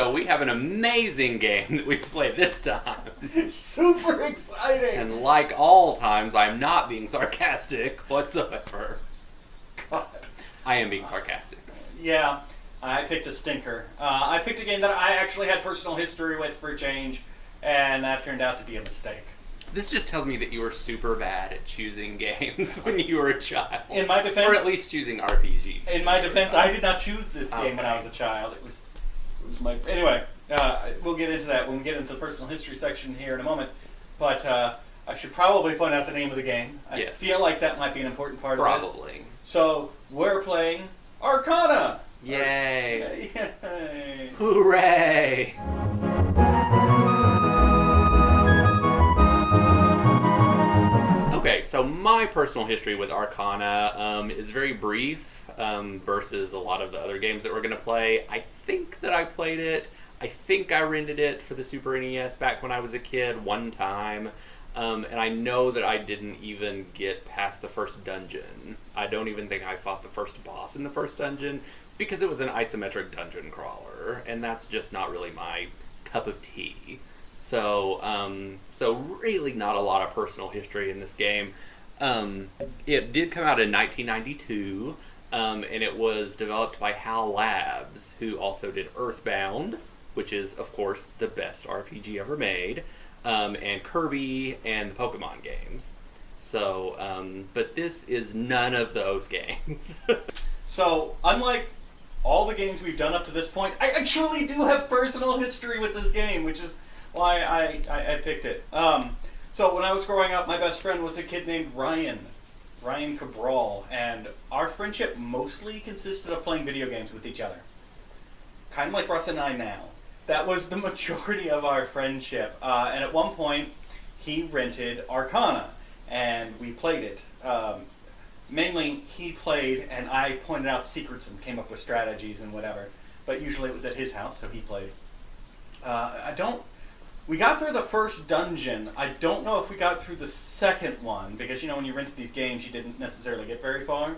So we have an amazing game that we've played this time. Super exciting! And like all times, I'm not being sarcastic whatsoever. God. I am being sarcastic. Yeah, I picked a stinker. I picked a game that I actually had personal history with for a change, and that turned out to be a mistake. This just tells me that you were super bad at choosing games when you were a child. In my defense... Or at least choosing RPG. In my defense, I did not choose this game when I was a child. It was my... Anyway, we'll get into that when we get into the personal history section here in a moment. But I should probably point out the name of the game. I feel like that might be an important part of this. Probably. So, we're playing Arcana! Yay! Yay! Hooray! Okay, so my personal history with Arcana is very brief versus a lot of the other games that we're going to play. I think that I played it. I think I rented it for the Super NES back when I was a kid one time. And I know that I didn't even get past the first dungeon. I don't even think I fought the first boss in the first dungeon because it was an isometric dungeon crawler, and that's just not really my cup of tea. So really not a lot of personal history in this game. It did come out in 1992, and it was developed by HAL Labs, who also did Earthbound, which is, of course, the best RPG ever made, and Kirby and the Pokemon games. So, but this is none of those games. So, unlike all the games we've done up to this point, I truly do have personal history with this game, which is why I picked it. So when I was growing up, my best friend was a kid named Ryan Cabral, and our friendship mostly consisted of playing video games with each other. Kind of like Russ and I now. That was the majority of our friendship. And at one point, he rented Arcana, and we played it. Mainly, he played, and I pointed out secrets and came up with strategies and whatever. But usually it was at his house, so he played. We got through the first dungeon. I don't know if we got through the second one, because, you know, when you rented these games, you didn't necessarily get very far.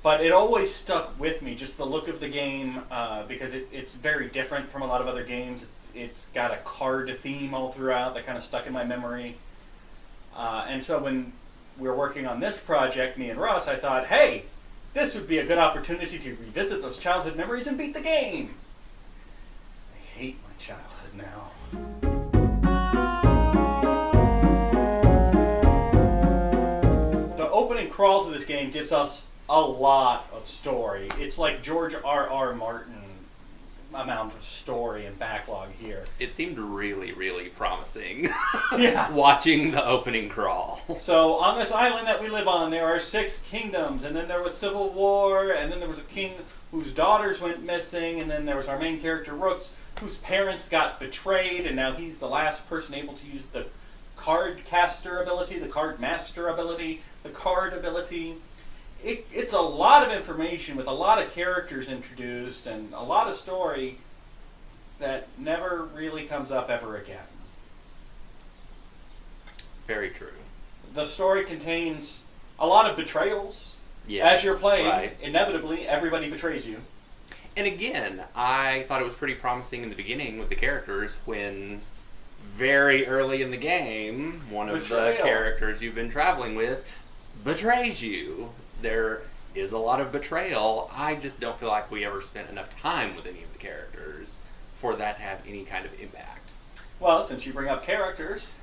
But it always stuck with me, just the look of the game, because it's very different from a lot of other games. It's got a card theme all throughout that kind of stuck in my memory. And so when we were working on this project, me and Russ, I thought, hey, this would be a good opportunity to revisit those childhood memories and beat the game. I hate my childhood now. The opening crawl to this game gives us a lot of story. It's like George R.R. Martin amount of story and backlog here. It seemed really, really promising. Yeah. Watching the opening crawl. So on this island that we live on, there are 6 kingdoms, and then there was civil war, and then there was a king whose daughters went missing, and then there was our main character, Rooks, whose parents got betrayed, and now he's the last person able to use the card caster ability, the card master ability, the card ability. It's a lot of information with a lot of characters introduced and a lot of story that never really comes up ever again. Very true. The story contains a lot of betrayals. Yes, as you're playing, right. Inevitably, everybody betrays you. And again, I thought it was pretty promising in the beginning with the characters when very early in the game, one of the characters you've been traveling with betrays you. There is a lot of betrayal. I just don't feel like we ever spent enough time with any of the characters for that to have any kind of impact. Well, since you bring up characters...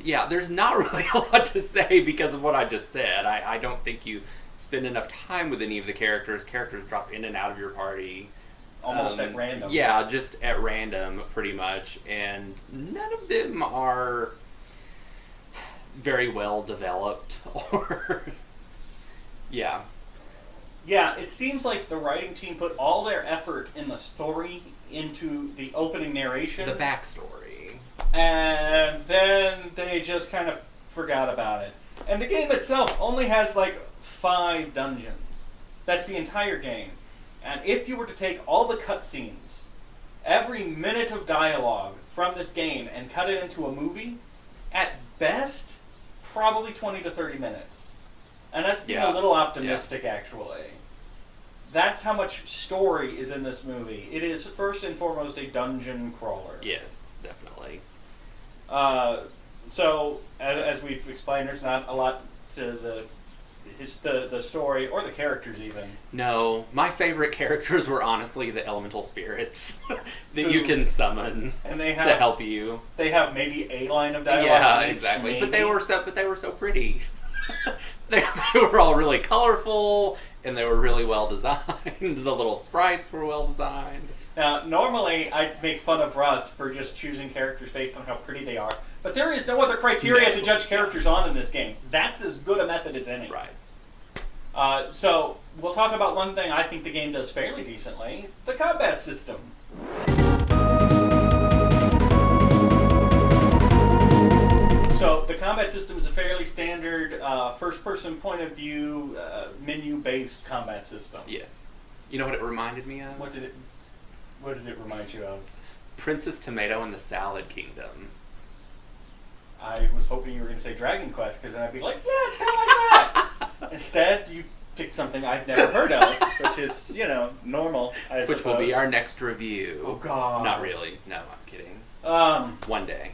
Yeah, there's not really a lot to say because of what I just said. I don't think you spend enough time with any of the characters. Characters drop in and out of your party. Almost at random. Yeah, just at random, pretty much. And none of them are very well developed or... Yeah. Yeah, it seems like the writing team put all their effort in the story into the opening narration. The backstory. And then they just kind of forgot about it. And the game itself only has like 5 dungeons. That's the entire game. And if you were to take all the cutscenes, every minute of dialogue from this game, and cut it into a movie, at best, probably 20 to 30 minutes. And that's being a little optimistic, actually. that's how much story is in this movie. It is first and foremost a dungeon crawler. Yes, definitely. So, as we've explained, there's not a lot to the story or the characters even. No, my favorite characters were honestly the elemental spirits that you can summon and they have, to help you. They have maybe a line of dialogue. Yeah, each, exactly. maybe. But they were so pretty. they were all really colorful and they were really well designed. The little sprites were well designed. Now, normally I make fun of Russ for just choosing characters based on how pretty they are, but there is no other criteria to judge characters on in this game. That's as good a method as any. Right. So, we'll talk about one thing I think the game does fairly decently, the combat system. So, the combat system is a fairly standard first-person point of view, menu-based combat system. Yes. You know what it reminded me of? What did it remind you of? Princess Tomato and the Salad Kingdom. I was hoping you were going to say Dragon Quest, because then I'd be like, yeah, it's kind of like that. Instead, you picked something I've never heard of, which is, normal, I suppose. Which will be our next review. Oh, God. Not really. No, I'm kidding. One day.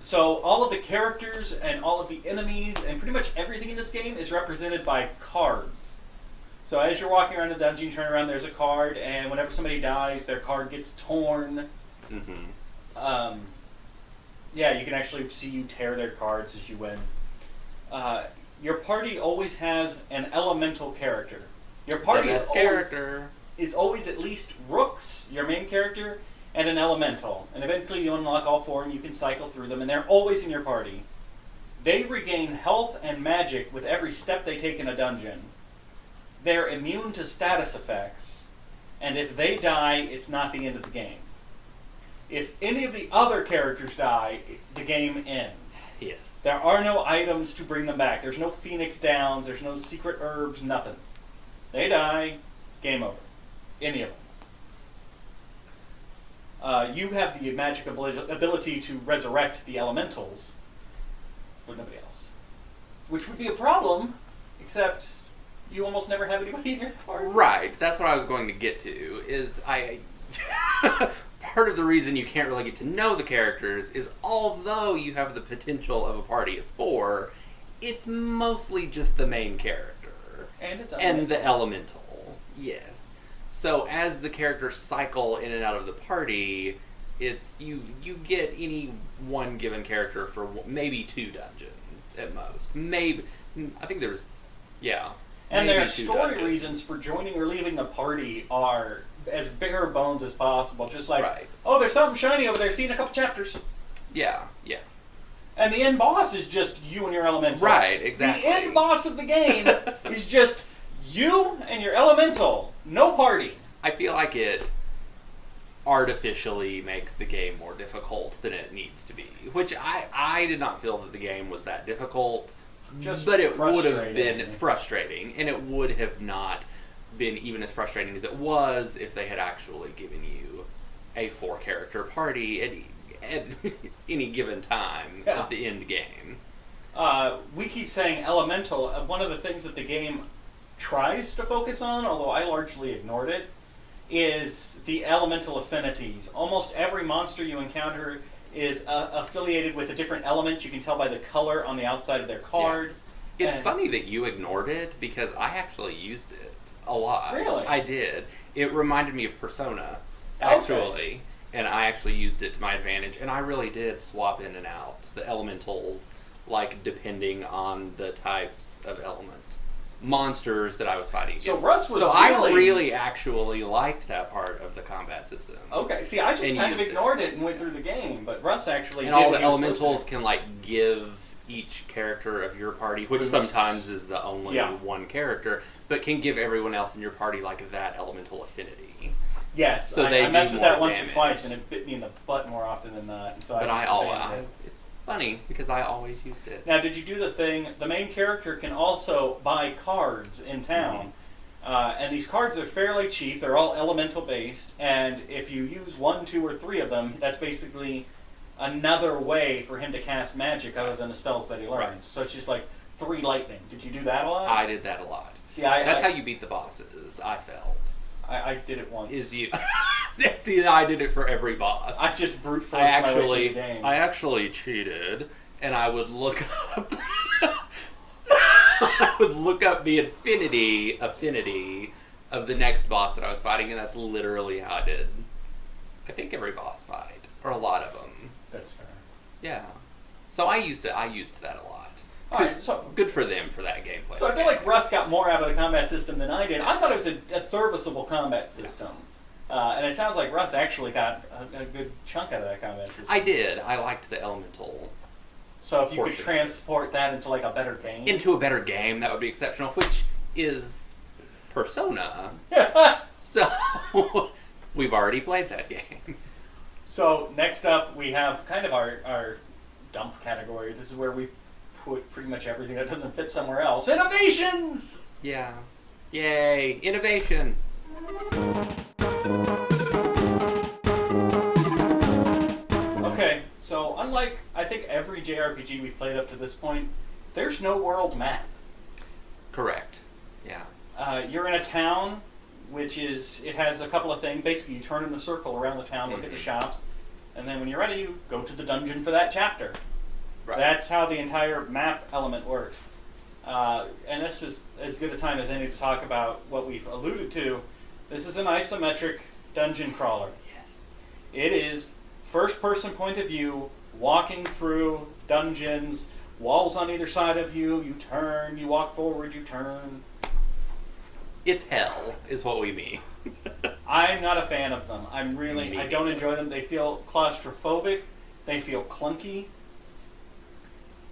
So all of the characters and all of the enemies and pretty much everything in this game is represented by cards. So as you're walking around the dungeon, you turn around, there's a card, and whenever somebody dies, their card gets torn. Mm-hmm. Yeah, you can actually see you tear their cards as you win. Your party always has an elemental character. Your party is always at least Rooks, your main character, and an elemental. And eventually you unlock all four and you can cycle through them, and they're always in your party. They regain health and magic with every step they take in a dungeon. They're immune to status effects, and if they die, it's not the end of the game. If any of the other characters die, the game ends. Yes. There are no items to bring them back. There's no Phoenix Downs, there's no secret herbs, nothing. They die, game over. Any of them. You have the magic ability to resurrect the elementals, but nobody else. Which would be a problem, except you almost never have anybody in your party. Right, that's what I was going to get to, is part of the reason you can't really get to know the characters is although you have the potential of a party of 4, it's mostly just the main character. And the elemental. Yes. So as the characters cycle in and out of the party, it's you get any one given character for maybe 2 dungeons at most. Maybe, I think there's, yeah. And their story reasons for joining or leaving the party are as bare bones as possible. Just like, oh, there's something shiny over there, see in a couple chapters. Yeah, yeah. And the end boss is just you and your elemental. Right, exactly. The end boss of the game is just you and your elemental. No party. I feel like it artificially makes the game more difficult than it needs to be. Which I did not feel that the game was that difficult. But it would have been frustrating, and it would have not been even as frustrating as it was if they had actually given you a 4-character party at any given time of the end game. We keep saying elemental. One of the things that the game tries to focus on, although I largely ignored it, is the elemental affinities. Almost every monster you encounter is affiliated with a different element. You can tell by the color on the outside of their card. Yeah. It's funny that you ignored it, because I actually used it a lot. Really? I did. It reminded me of Persona, actually. Okay. And I actually used it to my advantage, and I really did swap in and out the elementals, like, depending on the types of monsters that I was fighting against. So Russ was I really actually liked that part of the combat system. Okay, see, I just kind of ignored it and went through the game, but Russ actually did. And all the elementals can, like, give each character of your party, which sometimes is the only one character, but can give everyone else in your party, like, that elemental affinity. Yes, so I messed with that once or twice, and it bit me in the butt more often than not. And so it's funny, because I always used it. Now, did you do the thing, the main character can also buy cards in town, and these cards are fairly cheap, they're all elemental based, and if you use 1, 2, or 3 of them, that's basically another way for him to cast magic other than the spells that he learns. So it's just like 3 lightning. Did you do that a lot? I did that a lot. See, That's how you beat the bosses, I felt. I did it once. Is you... See, I did it for every boss. I just brute forced my way through the game. I actually cheated, and I would look up... I would look up the affinity of the next boss that I was fighting, and that's literally how I did, I think, every boss fight, or a lot of them. That's fair. Yeah. So I used that a lot. Alright, so good for them for that gameplay. So I feel like Russ got more out of the combat system than I did. I thought it was a serviceable combat system. And it sounds like Russ actually got a good chunk out of that combat system. I did. I liked the elemental. So if you could transport that into like a better game? Into a better game, that would be exceptional, which is Persona. So we've already played that game. So next up we have kind of our dump category. This is where we put pretty much everything that doesn't fit somewhere else. Innovations! Yeah. Yay. Innovation. Okay, so unlike, I think, every JRPG we've played up to this point, there's no world map. Correct. Yeah. You're in a town, which is, it has a couple of things. Basically, you turn in a circle around the town, look at the shops, and then when you're ready, you go to the dungeon for that chapter. Right. That's how the entire map element works. And this is as good a time as any to talk about what we've alluded to. This is an isometric dungeon crawler. Yes. It is first-person point of view, walking through dungeons, walls on either side of you, you turn, you walk forward, you turn. It's hell, is what we mean. I'm not a fan of them. I don't enjoy them. They feel claustrophobic. They feel clunky.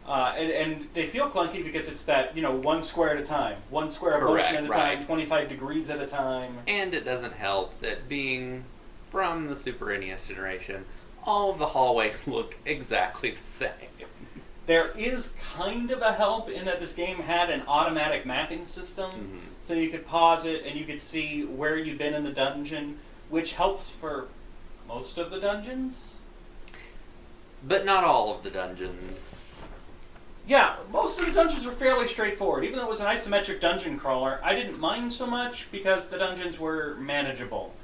And they feel clunky because it's that, one square at a time. One square of motion at a time, 25 degrees at a time. And it doesn't help that being from the Super NES generation, all of the hallways look exactly the same. There is kind of a help in that this game had an automatic mapping system, so you could pause it and you could see where you've been in the dungeon, which helps for most of the dungeons. But not all of the dungeons. Yeah, most of the dungeons were fairly straightforward. Even though it was an isometric dungeon crawler, I didn't mind so much because the dungeons were manageable.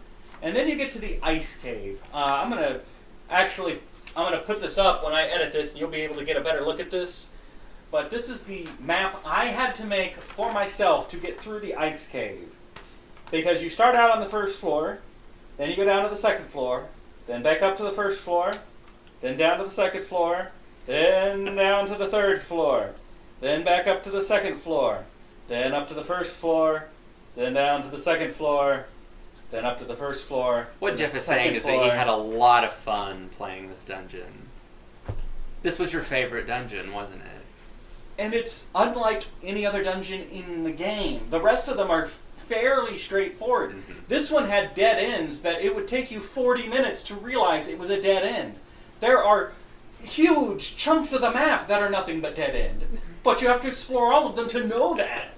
And then you get to the ice cave. I'm gonna put this up when I edit this, and you'll be able to get a better look at this. But this is the map I had to make for myself to get through the ice cave. Because you start out on the first floor, then you go down to the second floor, then back up to the first floor, then down to the second floor, then down to the third floor, then back up to the second floor, then up to the first floor, then down to the second floor, then up to the first floor. What Jeff is saying is that he had a lot of fun playing this dungeon. This was your favorite dungeon, wasn't it? And it's unlike any other dungeon in the game. The rest of them are fairly straightforward. This one had dead ends that it would take you 40 minutes to realize it was a dead end. There are huge chunks of the map that are nothing but dead end. But you have to explore all of them to know that.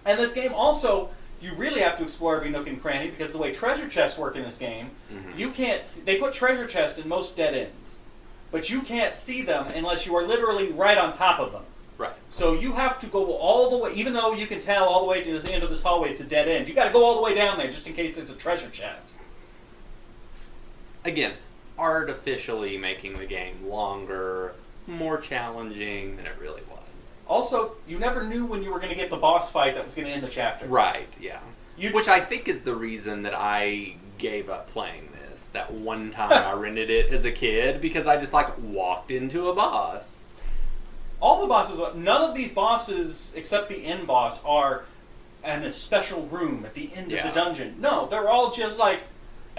And this game also, you really have to explore every nook and cranny because the way treasure chests work in this game, you can't see, they put treasure chests in most dead ends. But you can't see them unless you are literally right on top of them. Right. So you have to go all the way, even though you can tell all the way to the end of this hallway it's a dead end, you got to go all the way down there just in case there's a treasure chest. Again, artificially making the game longer, more challenging than it really was. Also, you never knew when you were going to get the boss fight that was going to end the chapter. Right, yeah. Which I think is the reason that I gave up playing this. That one time I rented it as a kid because I just walked into a boss. All the bosses, none of these bosses except the end boss are in a special room at the end of the dungeon. No, they're all just at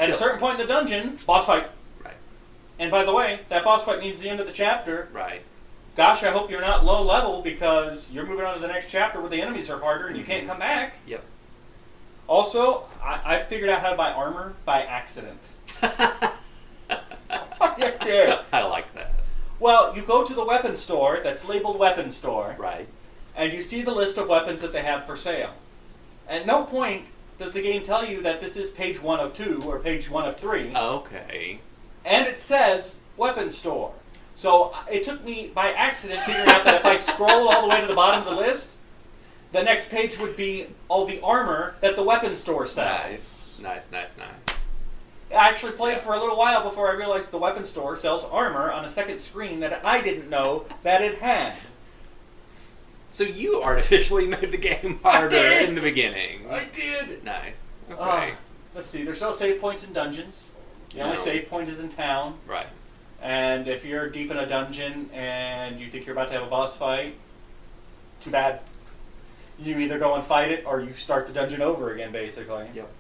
a certain point in the dungeon, boss fight. Right. And by the way, that boss fight means the end of the chapter. Right. Gosh, I hope you're not low level because you're moving on to the next chapter where the enemies are harder and you can't come back. Yep. Also, I figured out how to buy armor by accident. Yeah. I like that. Well, you go to the weapon store that's labeled weapon store. Right. And you see the list of weapons that they have for sale. At no point does the game tell you that this is page 1 of 2 or page 1 of 3. Okay. And it says weapon store. So it took me, by accident, figuring out that if I scroll all the way to the bottom of the list, the next page would be all the armor that the weapon store sells. Nice. I actually played for a little while before I realized the weapon store sells armor on a second screen that I didn't know that it had. So you artificially made the game harder in the beginning. I did! Nice. Okay. Let's see, there's no save points in dungeons. The only save point is in town. Right. And if you're deep in a dungeon and you think you're about to have a boss fight, too bad. You either go and fight it or you start the dungeon over again, basically. Yep.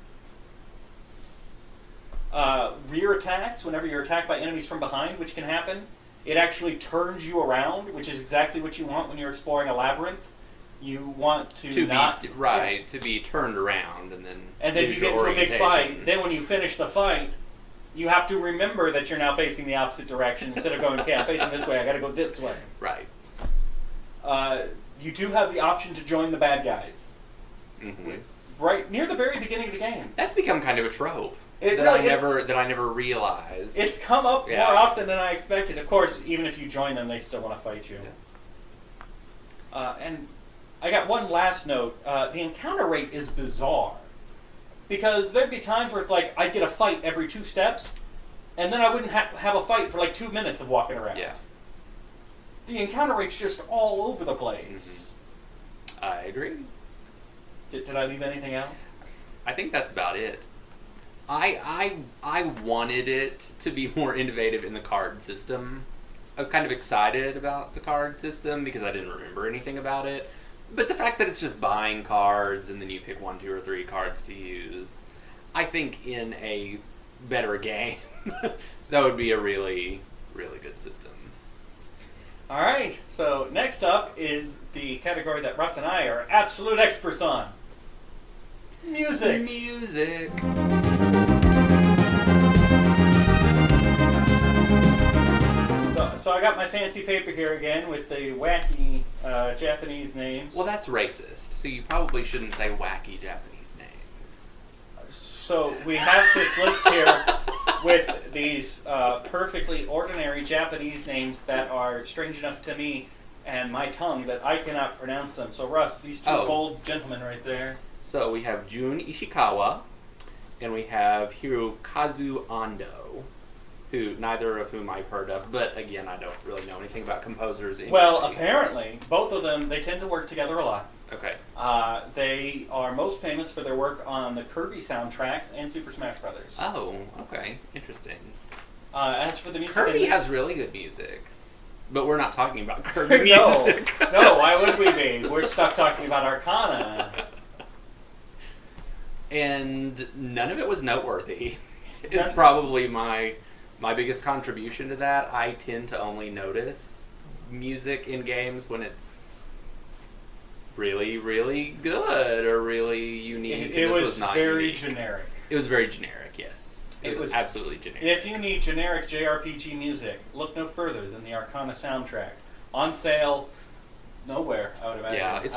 Rear attacks, whenever you're attacked by enemies from behind, which can happen, it actually turns you around, which is exactly what you want when you're exploring a labyrinth. You want to be turned around and then you get into a big fight. Then when you finish the fight, you have to remember that you're now facing the opposite direction instead of going, okay, I'm facing this way, I gotta go this way. Right. You do have the option to join the bad guys. Mm-hmm. Right near the very beginning of the game. That's become kind of a trope. That I never realized. It's come up more often than I expected. Of course, even if you join them, they still want to fight you. Yeah. And I got one last note. The encounter rate is bizarre. Because there'd be times where it's like, I'd get a fight every 2 steps, and then I wouldn't have a fight for like 2 minutes of walking around. Yeah. The encounter rate's just all over the place. Mm-hmm. I agree. Did I leave anything out? I think that's about it. I wanted it to be more innovative in the card system. I was kind of excited about the card system because I didn't remember anything about it. But the fact that it's just buying cards and then you pick 1, 2, or 3 cards to use, I think in a better game, that would be a really, really good system. All right, so next up is the category that Russ and I are absolute experts on. Music. So I got my fancy paper here again with the wacky Japanese names. Well, that's racist, so you probably shouldn't say wacky Japanese names. So we have this list here with these perfectly ordinary Japanese names that are strange enough to me and my tongue that I cannot pronounce them. So Russ, these 2 old gentlemen right there. So we have Jun Ishikawa, and we have Hirokazu Ando, who neither of whom I've heard of, but again, I don't really know anything about composers. Well, apparently, both of them, they tend to work together a lot. Okay. They are most famous for their work on the Kirby soundtracks and Super Smash Brothers. Oh, okay. Interesting. As for the music... Kirby has really good music. But we're not talking about Kirby music. No, why would we be? We're stuck talking about Arcana. And none of it was noteworthy. It's probably my biggest contribution to that. I tend to only notice music in games when it's really, really good or really unique. It was was not very unique. generic. It was very generic, yes. It was absolutely generic. If you need generic JRPG music, look no further than the Arcana soundtrack. On sale nowhere, I would imagine. Yeah, it's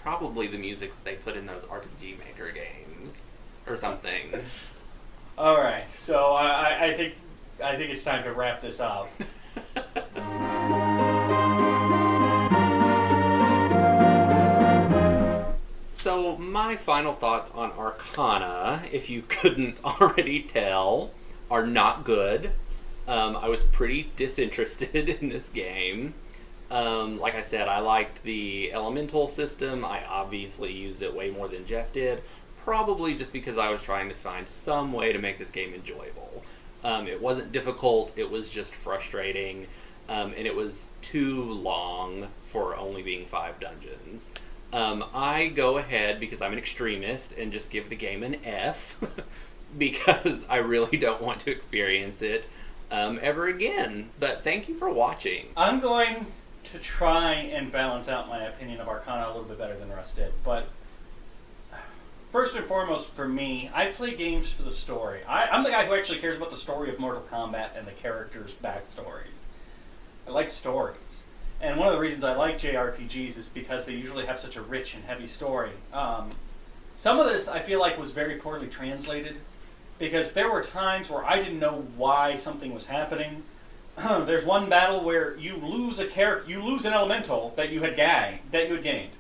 probably the music that they put in those RPG Maker games or something. All right, so I think it's time to wrap this up. So my final thoughts on Arcana, if you couldn't already tell, are not good. I was pretty disinterested in this game. Like I said, I liked the elemental system. I obviously used it way more than Jeff did, probably just because I was trying to find some way to make this game enjoyable. It wasn't difficult, it was just frustrating, and it was too long for only being 5 dungeons. I go ahead, because I'm an extremist, and just give the game an F, because I really don't want to experience it ever again. But thank you for watching. I'm going to try and balance out my opinion of Arcana a little bit better than Russ did, but first and foremost for me, I play games for the story. I'm the guy who actually cares about the story of Mortal Kombat and the characters' backstories. I like stories. And one of the reasons I like JRPGs is because they usually have such a rich and heavy story. Some of this I feel like was very poorly translated, because there were times where I didn't know why something was happening, there's one battle where you lose you lose an elemental that you had gained.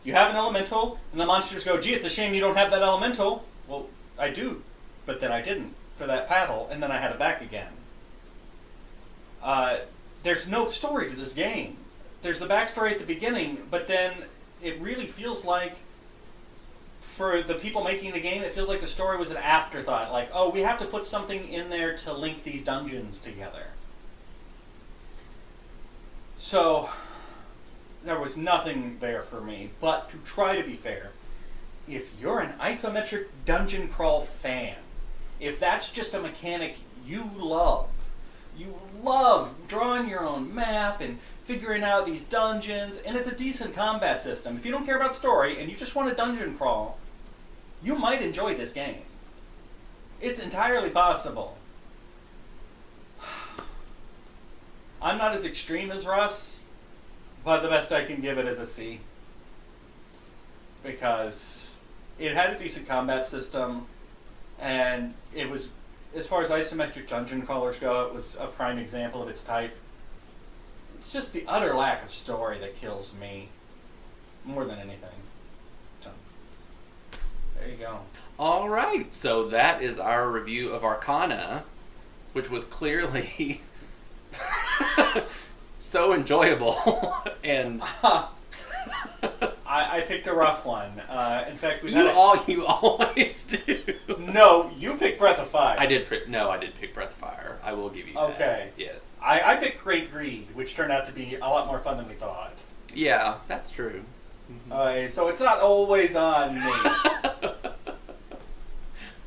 You have an elemental, and the monsters go, "Gee, it's a shame you don't have that elemental." Well, I do, but then I didn't for that battle, and then I had it back again. There's no story to this game. There's the backstory at the beginning, but then it really feels like, for the people making the game, it feels like the story was an afterthought. Like, oh, we have to put something in there to link these dungeons together. So, there was nothing there for me. But to try to be fair, if you're an isometric dungeon crawl fan, if that's just a mechanic you love drawing your own map and figuring out these dungeons, and it's a decent combat system. If you don't care about story and you just want a dungeon crawl, you might enjoy this game. It's entirely possible. I'm not as extreme as Russ, but the best I can give it is a C. Because it had a decent combat system, and it was, as far as isometric dungeon crawlers go, it was a prime example of its type. It's just the utter lack of story that kills me more than anything. So, there you go. All right, so that is our review of Arcana, which was clearly so enjoyable. And I picked a rough one. In fact, you always do. No, you picked Breath of Fire. I did pick Breath of Fire. I will give you that. Okay. Yes. I picked Great Greed, which turned out to be a lot more fun than we thought. Yeah, that's true. So it's not always on me.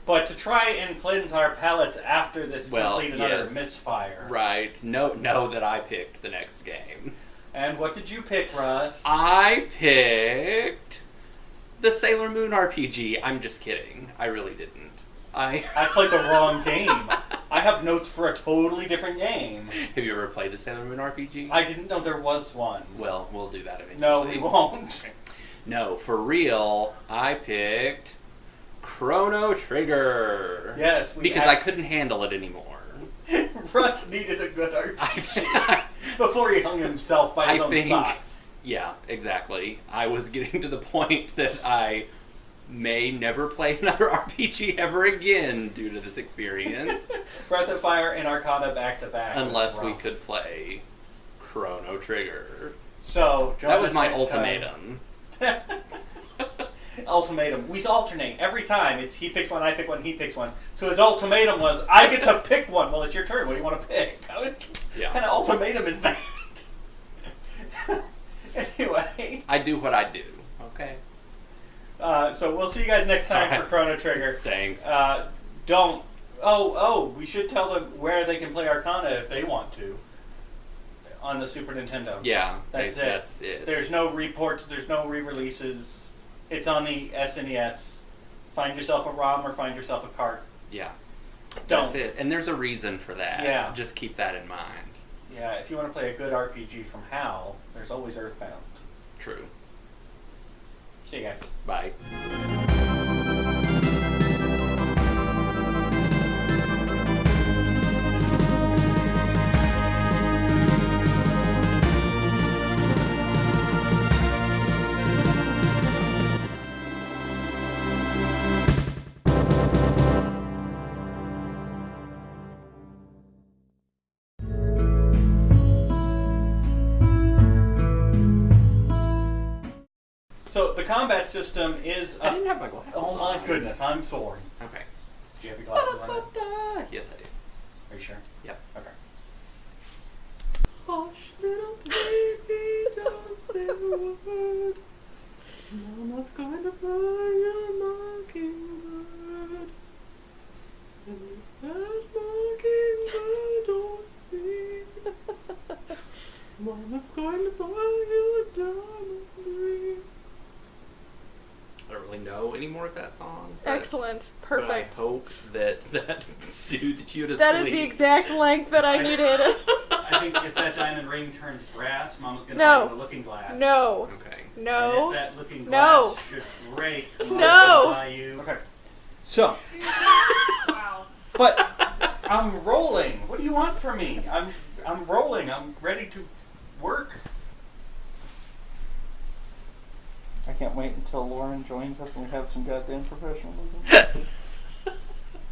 But to try and cleanse our palates after this complete another misfire. Right. Know that I picked the next game. And what did you pick, Russ? I picked the Sailor Moon RPG. I'm just kidding. I really didn't. I played the wrong game. I have notes for a totally different game. Have you ever played the Sailor Moon RPG? I didn't know there was one. Well, we'll do that eventually. No, we won't. No, for real, I picked Chrono Trigger. Yes, because I couldn't handle it anymore. Russ needed a good RPG before he hung himself by his own socks. Yeah, exactly. I was getting to the point that I may never play another RPG ever again due to this experience. Breath of Fire and Arcana back to back. Unless we could play Chrono Trigger. So, that was my ultimatum. Ultimatum. We alternate every time. It's he picks one, I pick one, he picks one. So his ultimatum was, I get to pick one. Well, it's your turn. What do you want to pick? What kind of ultimatum is that? Anyway. I do what I do. Okay. So we'll see you guys next time for Chrono Trigger. Thanks. We should tell them where they can play Arcana if they want to. On the Super Nintendo. Yeah. That's it. There's no reports, there's no re-releases. It's on the SNES. Find yourself a ROM or find yourself a cart. Yeah. Don't. That's it. And there's a reason for that. Yeah. Just keep that in mind. Yeah, if you want to play a good RPG from HAL, there's always Earthbound. True. See you guys. Bye. So the combat system is... I didn't have my glasses Oh my goodness, I'm sorry. Okay. Do you have your glasses on? Yes, I do. Are you sure? Yep. Okay. Hush, little baby, don't say a word. Mama's going to fly a mockingbird. And that mockingbird don't sing. Mama's going to buy you a diamond ring. I don't really know any more of that song. Excellent. Perfect. But I hope that soothed you to That sleep. is the exact length that I needed. I think if that diamond ring turns brass, Mama's going to buy you a looking glass. No. Okay. No. And if that looking glass should break, Mama's going to buy you... Okay. So. Wow. But I'm rolling. What do you want from me? I'm rolling. I'm ready to work. I can't wait until Lauren joins us and we have some goddamn professionalism.